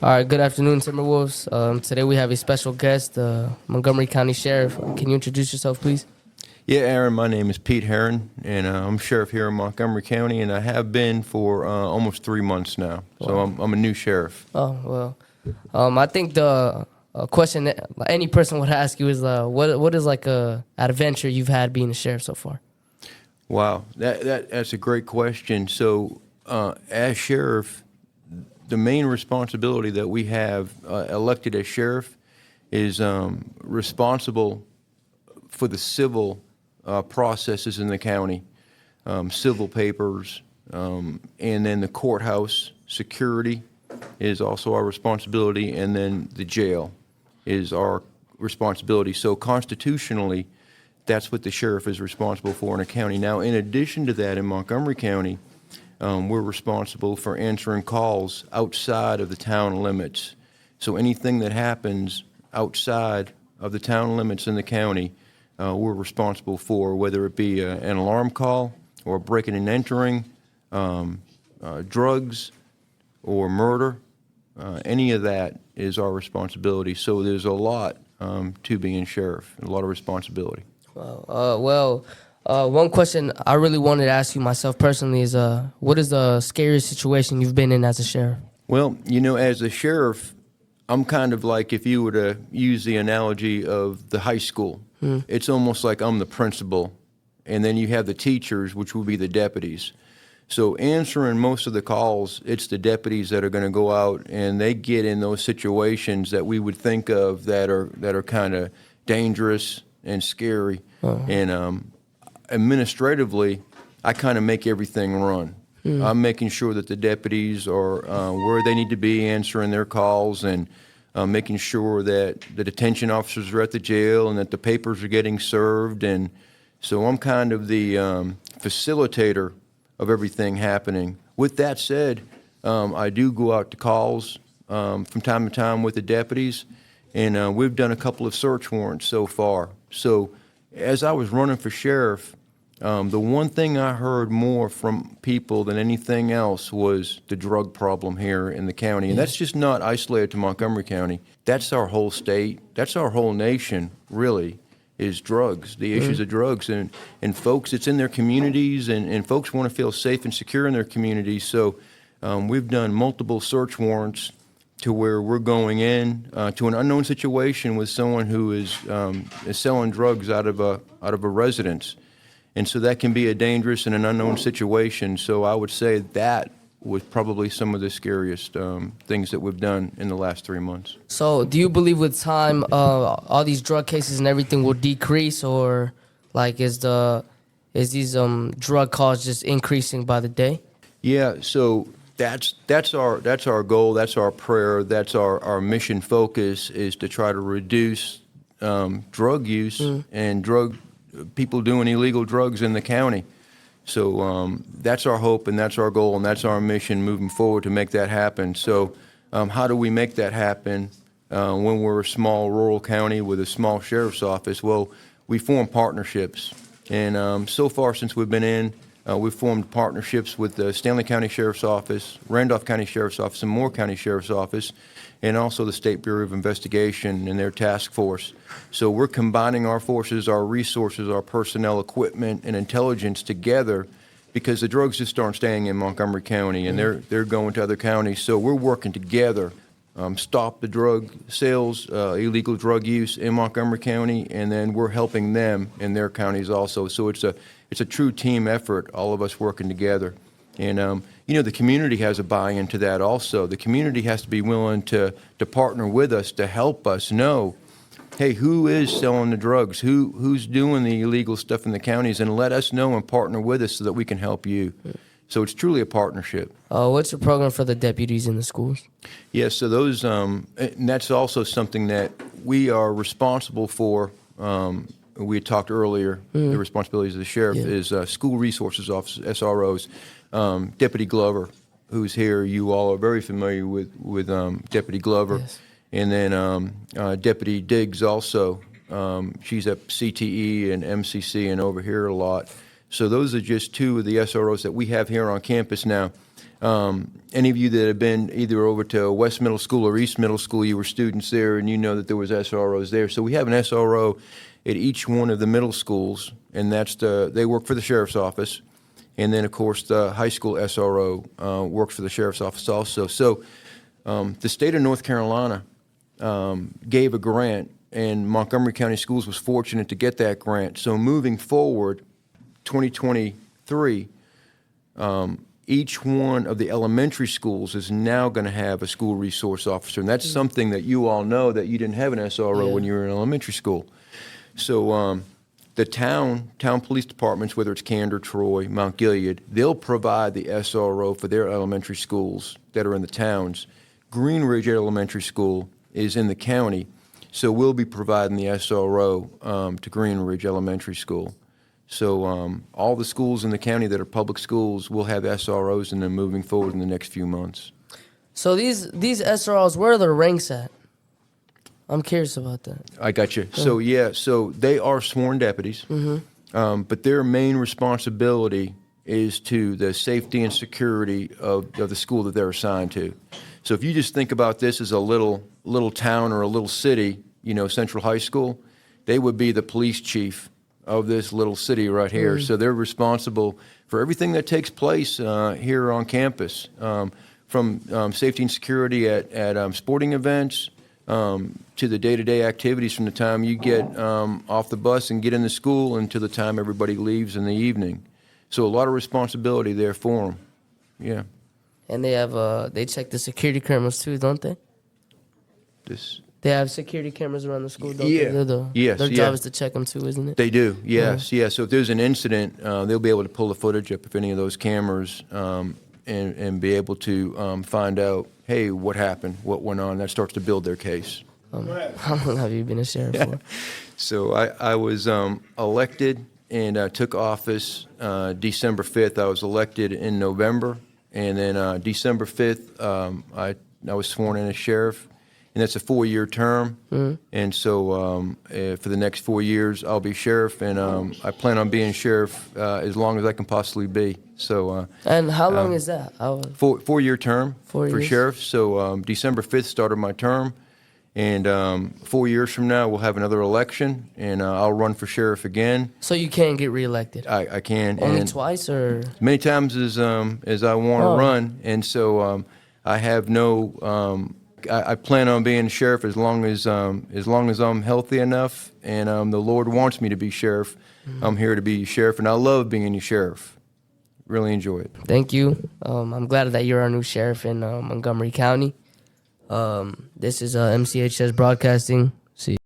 All right, good afternoon, Timberwolves. Today we have a special guest, Montgomery County Sheriff. Can you introduce yourself, please? Yeah, Aaron, my name is Pete Herron, and I'm sheriff here in Montgomery County, and I have been for almost 3 months now. So Wow. I'm a new sheriff. Oh, well. I think the question that any person would ask you is, what is like a adventure you've had being a sheriff so far? Wow, that's a great question. So as sheriff, the main responsibility that we have elected as sheriff is responsible for the civil processes in the county, civil papers, and then the courthouse security is also our responsibility, and then the jail is our responsibility. So constitutionally, that's what the sheriff is responsible for in a county. Now, in addition to that, in Montgomery County, we're responsible for answering calls outside of the town limits. So anything that happens outside of the town limits in the county, we're responsible for, whether it be an alarm call or breaking and entering, drugs or murder. Any of that is our responsibility. So there's a lot to being sheriff, a lot of responsibility. One question I really wanted to ask you myself personally is, what is the scariest situation you've been in as a sheriff? Well, as a sheriff, I'm kind of like, if you were to use the analogy of the high school, it's almost like I'm the principal, and then you have the teachers, which will be the deputies. So answering most of the calls, it's the deputies that are going to go out, and they get in those situations that we would think of that are kind of dangerous and scary. And administratively, I kind of make everything run. I'm making sure that the deputies are where they need to be, answering their calls, and making sure that the detention officers are at the jail and that the papers are getting served. And so I'm kind of the facilitator of everything happening. With that said, I do go out to calls from time to time with the deputies, and we've done a couple of search warrants so far. So as I was running for sheriff, the one thing I heard more from people than anything else was the drug problem here in the county. And that's just not isolated to Montgomery County. That's our whole state. That's our whole nation, really, is drugs, the issues of drugs. And folks, it's in their communities, and folks want to feel safe and secure in their communities. So we've done multiple search warrants to where we're going in to an unknown situation with someone who is selling drugs out of a residence. And so that can be a dangerous and an unknown situation. So I would say that was probably some of the scariest things that we've done in the last 3 months. So do you believe with time all these drug cases and everything will decrease, or like is these drug calls just increasing by the day? Yeah, so that's our goal, that's our prayer, that's our mission focus, is to try to reduce drug use and people doing illegal drugs in the county. So that's our hope, and that's our goal, and that's our mission moving forward to make that happen. So how do we make that happen when we're a small rural county with a small sheriff's office? Well, we form partnerships. And so far since we've been in, we've formed partnerships with the Stanley County Sheriff's Office, Randolph County Sheriff's Office, and Moore County Sheriff's Office, and also the State Bureau of Investigation and their task force. So we're combining our forces, our resources, our personnel, equipment, and intelligence together, because the drugs just aren't staying in Montgomery County, and they're going to other counties. So we're working together, stop the drug sales, illegal drug use in Montgomery County, and then we're helping them in their counties also. So it's a true team effort, all of us working together. And the community has a buy-in to that also. The community has to be willing to partner with us, to help us know, hey, who is selling the drugs, who's doing the illegal stuff in the counties, and let us know and partner with us so that we can help you. So it's truly a partnership. What's your program for the deputies in the schools? Yeah, so those, and that's also something that we are responsible for. We had talked earlier, the responsibilities of the sheriff is school resources officers, SROs. Deputy Glover, who's here, you all are very familiar with Deputy Glover. Yes. And then Deputy Diggs also, she's at CTE and MCC and over here a lot. So those are just two of the SROs that we have here on campus now. Any of you that have been either over to West Middle School or East Middle School, you were students there, and you know that there was SROs there. So we have an SRO at each one of the middle schools, and they work for the sheriff's office. And then, of course, the high school SRO works for the sheriff's office also. So the state of North Carolina gave a grant, and Montgomery County Schools was fortunate to get that grant. So moving forward, 2023, each one of the elementary schools is now going to have a school resource officer. And that's something that you all know, that you didn't have an SRO when you were in elementary school. So the town police departments, whether it's Candor, Troy, Mount Gilead, they'll provide the SRO for their elementary schools that are in the towns. Green Ridge Elementary School is in the county, so we'll be providing the SRO to Green Ridge Elementary School. So all the schools in the county that are public schools will have SROs in them moving forward in the next few months. So these SROs, where are their ranks at? I'm curious about that. I got you. So so they are sworn deputies, but their main responsibility is to the safety and security of the school that they're assigned to. So if you just think about this as a little town or a little city, Central High School, they would be the police chief of this little city right here. So they're responsible for everything that takes place here on campus, from safety and security at sporting events, to the day-to-day activities from the time you get off the bus and get into school until the time everybody leaves in the evening. So a lot of responsibility there for them. Yeah. And they check the security cameras too, don't they? They have security cameras around the school, don't they? Yes. Their job is to check them too, isn't it? They do, yes. Yeah. So if there's an incident, they'll be able to pull the footage up of any of those cameras and be able to find out, hey, what happened, what went on. That starts to build their case. How long have you been a sheriff for? So I was elected and took office December 5th. I was elected in November, and then December 5th, I was sworn in as sheriff, and that's a 4-year term. And so for the next 4 years, I'll be sheriff, and I plan on being sheriff as long as I can possibly be. So. And how long is that? 4-year term for years? sheriff. So December 5th started my term. And 4 years from now, we'll have another election, and I'll run for sheriff again. So you can't get reelected? I can. Only twice, or? Many times as I want to run. And so I have no, I plan on being sheriff as long as I'm healthy enough, and the Lord wants me to be sheriff. I'm here to be sheriff, and I love being a sheriff. Really enjoy it. Thank you. I'm glad that you're our new sheriff in Montgomery County. This is MCHS Broadcasting. See you.